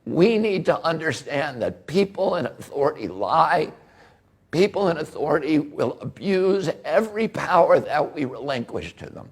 We need to understand that people in authority lie. People in authority will abuse every power that we relinquish to them.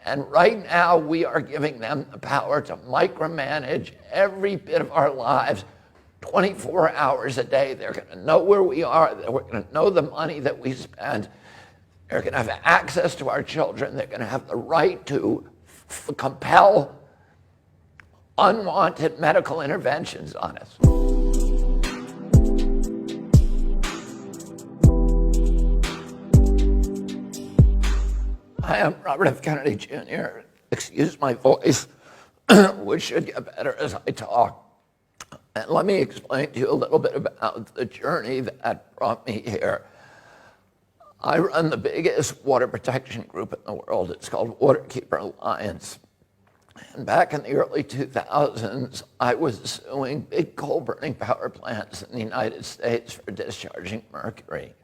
And right now, we are giving them the power to micromanage every bit of our lives 24 hours a day. They're going to know where we are. They're going to know the money that we spend. They're going to have access to our children. They're going to have the right to compel unwanted medical interventions on us. Hi, I'm Robert F. Kennedy Jr. Excuse my voice, which should get better as I talk. And let me explain to you a little bit about the journey that brought me here. I run the biggest water protection group in the world. It's called Waterkeeper Alliance. And back in the early 2000s, I was suing big coal-burning power plants in the United States for discharging mercury.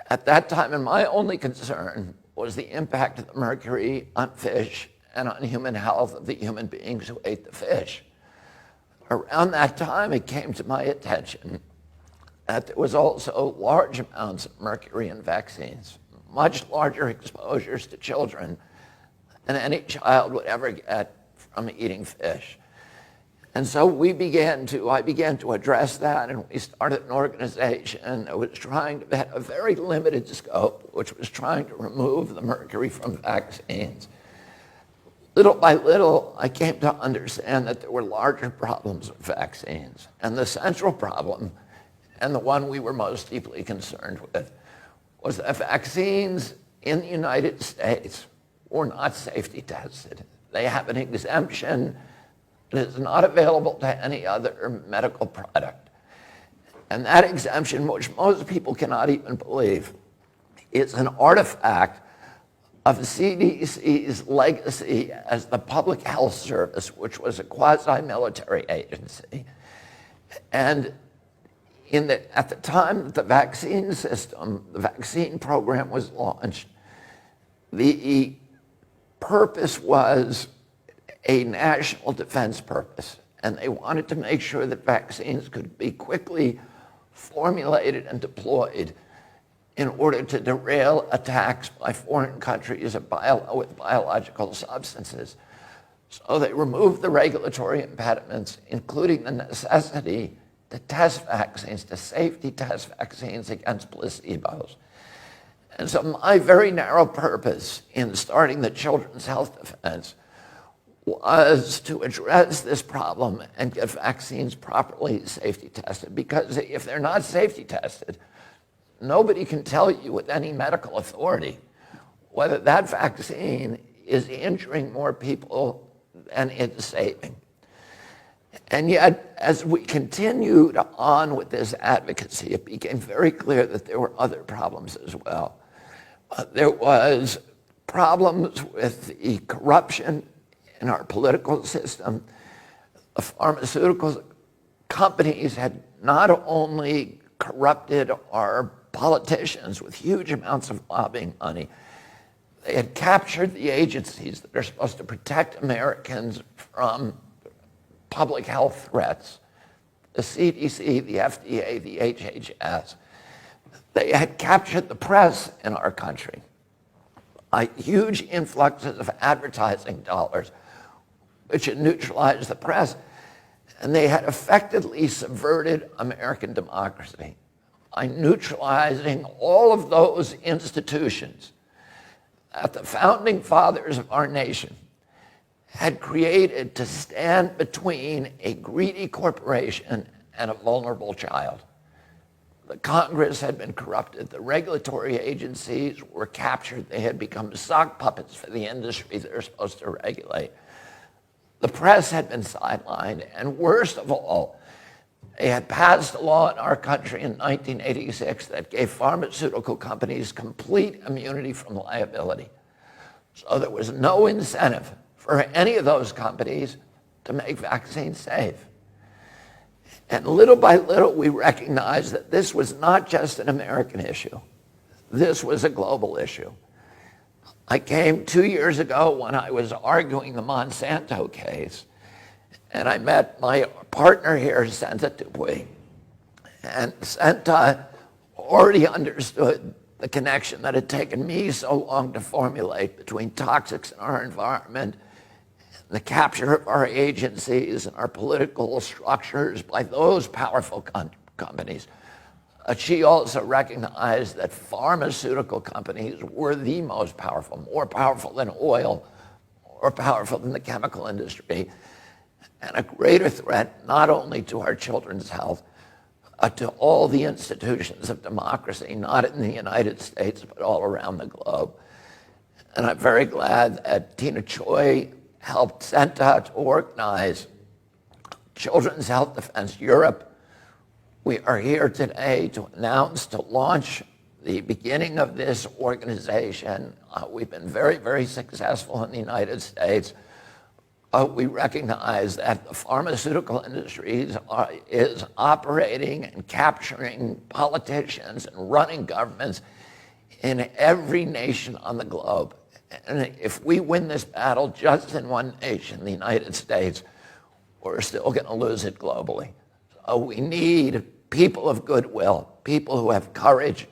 At that time, and my only concern was the impact of the mercury on fish and on human health of the human beings who ate the fish. Around that time, it came to my attention that there was also large amounts of mercury in vaccines, much larger exposures to children than any child would ever get from eating fish. And so I began to address that, and we started an organization that was trying to have a very limited scope, which was trying to remove the mercury from vaccines. Little by little, I came to understand that there were larger problems with vaccines. And the central problem, and the one we were most deeply concerned with, was that vaccines in the United States were not safety tested. They have an exemption that is not available to any other medical product. And that exemption, which most people cannot even believe, is an artifact of CDC's legacy as the Public Health Service, which was a quasi-military agency. And at the time the vaccine program was launched, the purpose was a national defense purpose. And they wanted to make sure that vaccines could be quickly formulated and deployed in order to derail attacks by foreign countries with biological substances. So they removed the regulatory impediments, including the necessity to test vaccines, to safety test vaccines against placebos. And so my very narrow purpose in starting the Children's Health Defense was to address this problem and get vaccines properly safety tested. Because if they're not safety tested, nobody can tell you with any medical authority whether that vaccine is injuring more people than it's saving. And yet, as we continued on with this advocacy, it became very clear that there were other problems as well. There was problems with the corruption in our political system. The pharmaceutical companies had not only corrupted our politicians with huge amounts of lobbying money, they had captured the agencies that are supposed to protect Americans from public health threats, the CDC, the FDA, the HHS. They had captured the press in our country. Huge influxes of advertising dollars, which had neutralized the press, and they had effectively subverted American democracy by neutralizing all of those institutions that the founding fathers of our nation had created to stand between a greedy corporation and a vulnerable child. The Congress had been corrupted. The regulatory agencies were captured. They had become sock puppets for the industry they're supposed to regulate. The press had been sidelined. And worst of all, they had passed a law in our country in 1986 that gave pharmaceutical companies complete immunity from liability. So there was no incentive for any of those companies to make vaccines safe. And little by little, we recognized that this was not just an American issue. This was a global issue. I came 2 years ago when I was arguing the Monsanto case, and I met my partner here is Senta Dupuy. And Senta already understood the connection that had taken me so long to formulate between toxics in our environment, the capture of our agencies and our political structures by those powerful companies. She also recognized that pharmaceutical companies were the most powerful, more powerful than oil, more powerful than the chemical industry, and a greater threat not only to our children's health, to all the institutions of democracy, not in the United States, but all around the globe. And I'm very glad that Tina Choi helped Senta to organize Children's Health Defense Europe. We are here today to announce, to launch the beginning of this organization. We've been very, very successful in the United States. We recognize that the pharmaceutical industry is operating and capturing politicians and running governments in every nation on the globe. And if we win this battle just in one nation, the United States, we're still going to lose it globally. So we need people of goodwill, people who have courage,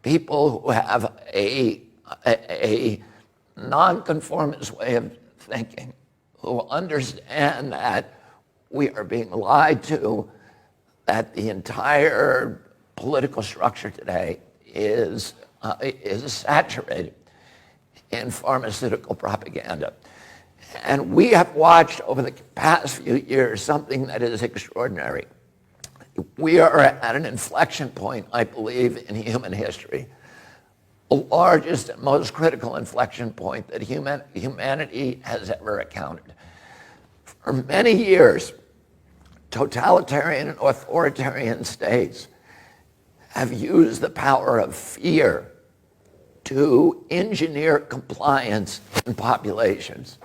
people who have a nonconformist way of thinking, who understand that we are being lied to, that the entire political structure today is saturated in pharmaceutical propaganda. And we have watched over the past few years something that is extraordinary. We are at an inflection point, I believe, in human history. The largest and most critical inflection point that humanity has ever encountered. For many years, totalitarian and authoritarian states have used the power of fear to engineer compliance in populations.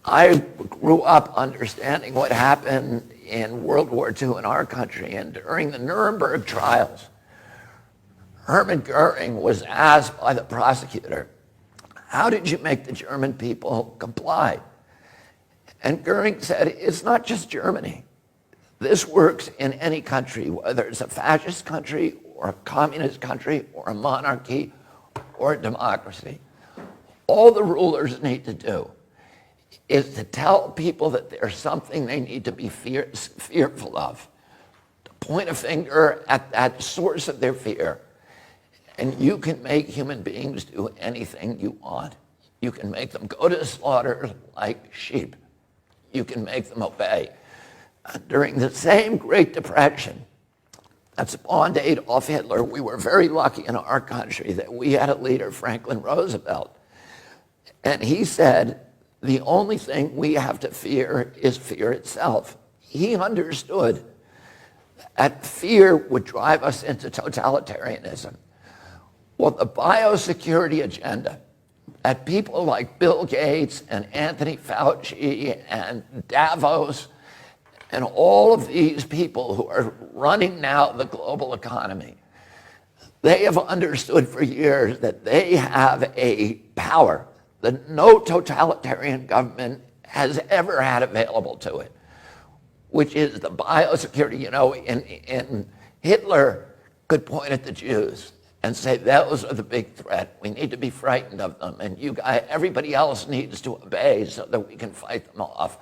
I grew up understanding what happened in World War II in our country, and during the Nuremberg trials, Hermann Goering was asked by the prosecutor, how did you make the German people comply? And Goering said, it's not just Germany. This works in any country, whether it's a fascist country or a communist country or a monarchy or a democracy. All the rulers need to do is to tell people that there's something they need to be fearful of, to point a finger at that source of their fear. And you can make human beings do anything you want. You can make them go to slaughter like sheep. You can make them obey. During the same Great Depression that spawned Adolf Hitler, we were very lucky in our country that we had a leader, Franklin Roosevelt. And he said, the only thing we have to fear is fear itself. He understood that fear would drive us into totalitarianism. Well, the biosecurity agenda that people like Bill Gates and Anthony Fauci and Davos and all of these people who are running now the global economy, they have understood for years that they have a power that no totalitarian government has ever had available to it, which is the biosecurity. You know, in Hitler could point at the Jews and say, those are the big threat. We need to be frightened of them. And everybody else needs to obey so that we can fight them off.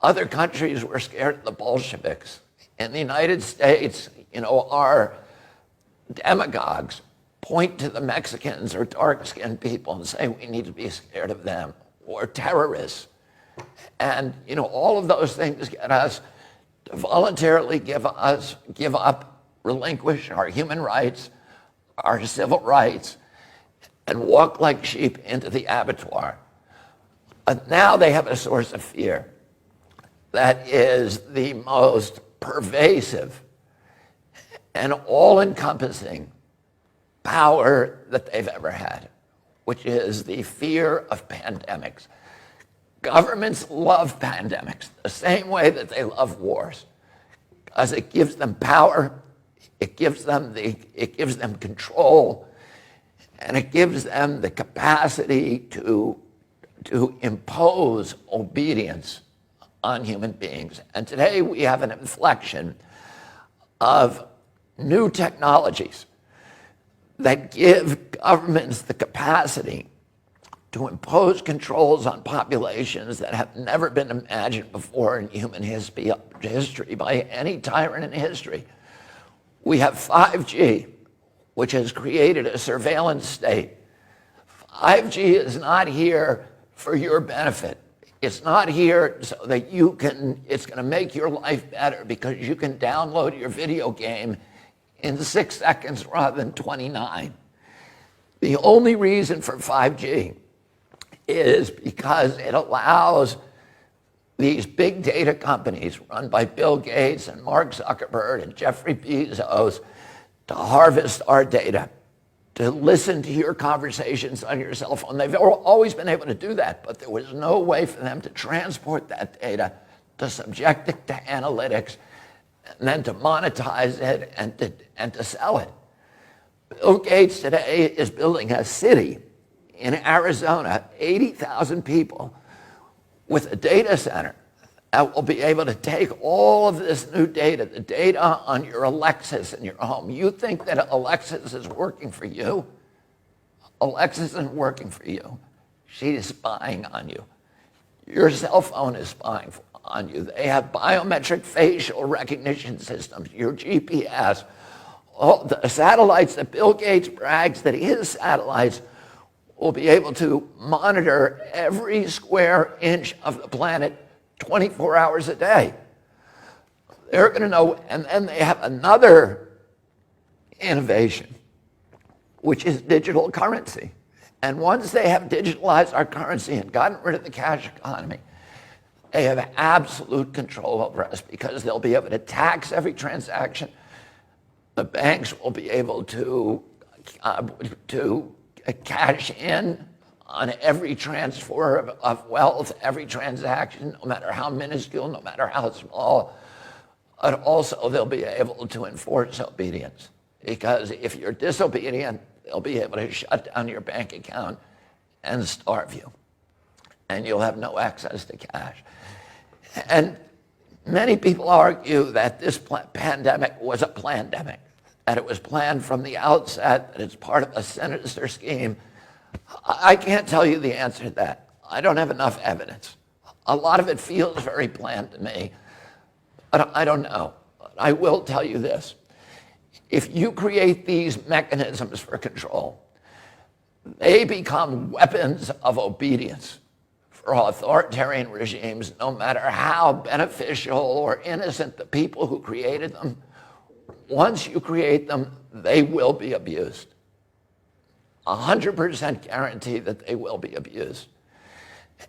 Other countries were scared of the Bolsheviks. In the United States, you know, our demagogues point to the Mexicans or dark-skinned people and say we need to be scared of them, or terrorists. And, you know, all of those things get us to voluntarily give up, relinquish our human rights, our civil rights, and walk like sheep into the abattoir. But now they have a source of fear that is the most pervasive and all-encompassing power that they've ever had, which is the fear of pandemics. Governments love pandemics the same way that they love wars, because it gives them power, it gives them control, and it gives them the capacity to impose obedience on human beings. And today we have an inflection of new technologies that give governments the capacity to impose controls on populations that have never been imagined before in human history by any tyrant in history. We have 5G, which has created a surveillance state. 5G is not here for your benefit. It's not here so that it's going to make your life better because you can download your video game in 6 seconds rather than 29. The only reason for 5G is because it allows these big data companies run by Bill Gates and Mark Zuckerberg and Jeffrey Bezos to harvest our data, to listen to your conversations on your cell phone. They've always been able to do that, but there was no way for them to transport that data, to subject it to analytics, and then to monetize it and to sell it. Bill Gates today is building a city in Arizona, 80,000 people, with a data center that will be able to take all of this new data, the data on your Alexis in your home. You think that Alexis is working for you? Alexis isn't working for you. She's spying on you. Your cell phone is spying on you. They have biometric facial recognition systems, your GPS. All the satellites that Bill Gates brags that his satellites will be able to monitor every square inch of the planet 24 hours a day. They're going to know, and then they have another innovation, which is digital currency. And once they have digitalized our currency and gotten rid of the cash economy, they have absolute control over us because they'll be able to tax every transaction. The banks will be able to cash in on every transfer of wealth, every transaction, no matter how minuscule, no matter how small. But also they'll be able to enforce obedience, because if you're disobedient, they'll be able to shut down your bank account and starve you, and you'll have no access to cash. And many people argue that this pandemic was a plandemic, that it was planned from the outset, that it's part of a sinister scheme. I can't tell you the answer to that. I don't have enough evidence. A lot of it feels very planned to me, but I don't know. I will tell you this. If you create these mechanisms for control, they become weapons of obedience for authoritarian regimes, no matter how beneficial or innocent the people who created them. Once you create them, they will be abused. 100% guarantee that they will be abused.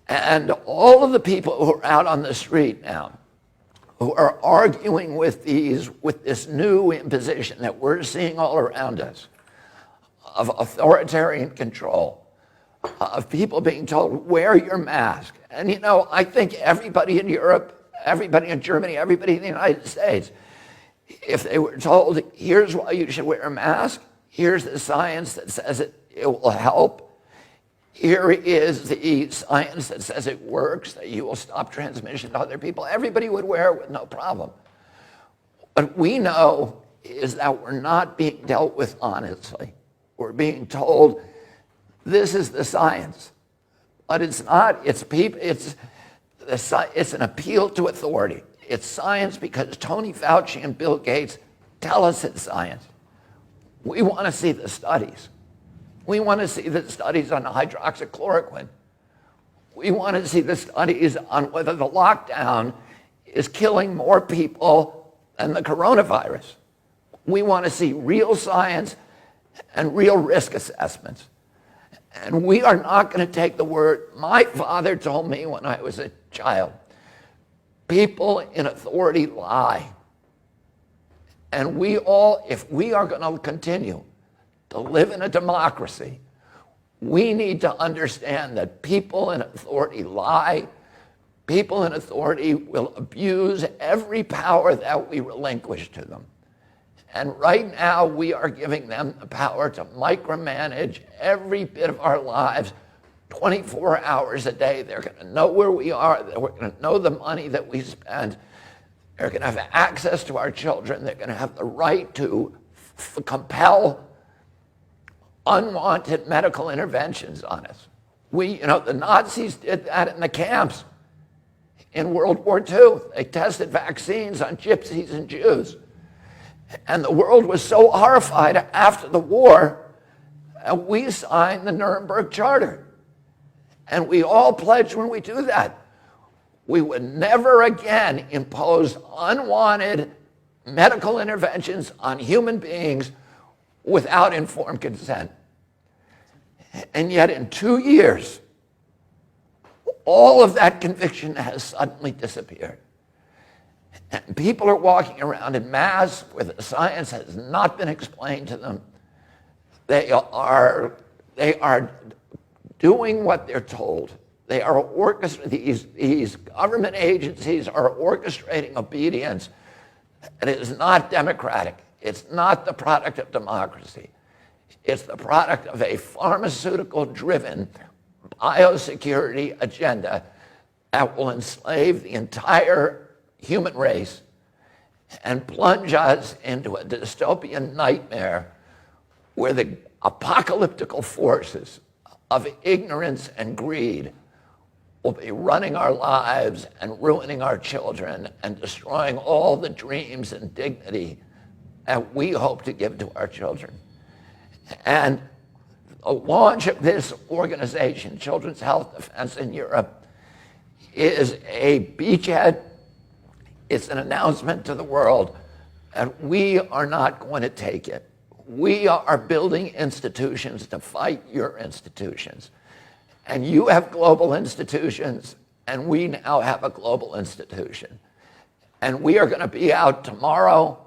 And all of the people who are out on the street now, who are arguing with this new imposition that we're seeing all around us, of authoritarian control, of people being told, wear your mask. And you know, I think everybody in Europe, everybody in Germany, everybody in the United States, if they were told, here's why you should wear a mask, here's the science that says it will help, here is the science that says it works, that you will stop transmission to other people, everybody would wear it with no problem. What we know is that we're not being dealt with honestly. We're being told, this is the science. But it's not, it's an appeal to authority. It's science because Tony Fauci and Bill Gates tell us it's science. We want to see the studies. We want to see the studies on hydroxychloroquine. We want to see the studies on whether the lockdown is killing more people than the coronavirus. We want to see real science and real risk assessments. And we are not going to take the word. My father told me when I was a child, people in authority lie. And we all, if we are going to continue to live in a democracy, we need to understand that people in authority lie. People in authority will abuse every power that we relinquish to them. And right now, we are giving them the power to micromanage every bit of our lives 24 hours a day. They're going to know where we are. They're going to know the money that we spend. They're going to have access to our children. They're going to have the right to compel unwanted medical interventions on us. The Nazis did that in the camps in World War II. They tested vaccines on gypsies and Jews. And the world was so horrified after the war, we signed the Nuremberg Charter. And we all pledged when we do that, we would never again impose unwanted medical interventions on human beings without informed consent. And yet in 2 years, all of that conviction has suddenly disappeared. And people are walking around in mass where the science has not been explained to them. They are doing what they're told. They are these government agencies are orchestrating obedience. It is not democratic. It's not the product of democracy. It's the product of a pharmaceutical-driven biosecurity agenda that will enslave the entire human race and plunge us into a dystopian nightmare where the apocalyptical forces of ignorance and greed will be running our lives and ruining our children and destroying all the dreams and dignity that we hope to give to our children. And the launch of this organization, Children's Health Defense in Europe, is a beachhead. It's an announcement to the world that we are not going to take it. We are building institutions to fight your institutions. And you have global institutions, and we now have a global institution. And we are going to be out tomorrow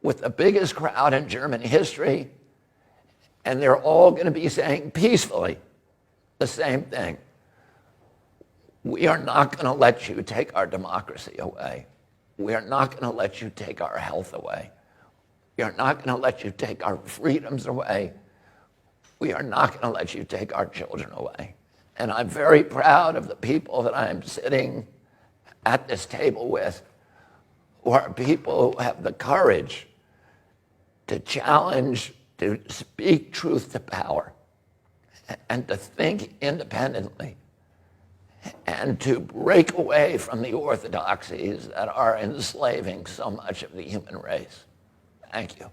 with the biggest crowd in German history, and they're all going to be saying peacefully the same thing. We are not going to let you take our democracy away. We are not going to let you take our health away. We are not going to let you take our freedoms away. We are not going to let you take our children away. And I'm very proud of the people that I'm sitting at this table with, who are people who have the courage to challenge, to speak truth to power, and to think independently, and to break away from the orthodoxies that are enslaving so much of the human race. Thank you.